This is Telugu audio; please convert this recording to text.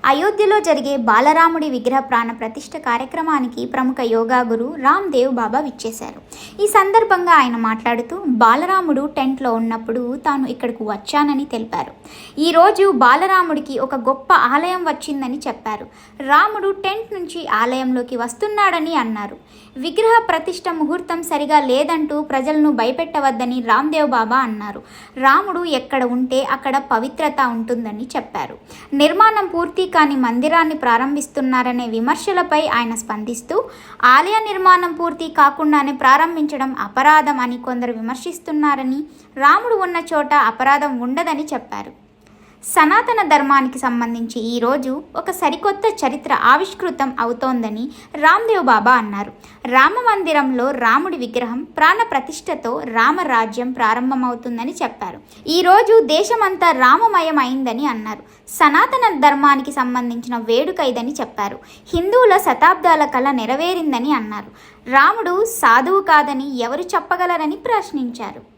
అయోధ్యలో జరిగే బాలరాముడి విగ్రహ ప్రాణ ప్రతిష్ఠ కార్యక్రమానికి ప్రముఖ యోగా గురు రామ్ దేవ్ బాబా విచ్చేశారు. ఈ సందర్భంగా ఆయన మాట్లాడుతూ బాలరాముడు టెంట్లో ఉన్నప్పుడు తాను ఇక్కడకు వచ్చానని తెలిపారు. ఈరోజు బాలరాముడికి ఒక గొప్ప ఆలయం వచ్చిందని చెప్పారు. రాముడు టెంట్ నుంచి ఆలయంలోకి వస్తున్నాడని అన్నారు. విగ్రహ ప్రతిష్ఠ ముహూర్తం సరిగా లేదంటూ ప్రజలను భయపెట్టవద్దని రామ్దేవ్ బాబా అన్నారు. రాముడు ఎక్కడ ఉంటే అక్కడ పవిత్రత ఉంటుందని చెప్పారు. నిర్మాణం పూర్తి కాని మందిరాన్ని ప్రారంభిస్తున్నారనే విమర్శలపై ఆయన స్పందిస్తూ ఆలయ నిర్మాణం పూర్తి కాకుండానే ప్రారంభించడం అపరాధం అని కొందరు విమర్శిస్తున్నారని, రాముడు ఉన్న చోట అపరాధం ఉండదని చెప్పారు. సనాతన ధర్మానికి సంబంధించి ఈరోజు ఒక సరికొత్త చరిత్ర ఆవిష్కృతం అవుతోందని రామ్దేవ్ బాబా అన్నారు. రామ మందిరంలో రాముడి విగ్రహం ప్రాణ ప్రతిష్టతో రామరాజ్యం ప్రారంభమవుతుందని చెప్పారు. ఈరోజు దేశమంతా రామమయం అయిందని అన్నారు. సనాతన ధర్మానికి సంబంధించిన వేడుక ఇదని చెప్పారు. హిందువుల శతాబ్దాల కళ నెరవేరిందని అన్నారు. రాముడు సాధువు కాదని ఎవరు చెప్పగలరని ప్రశ్నించారు.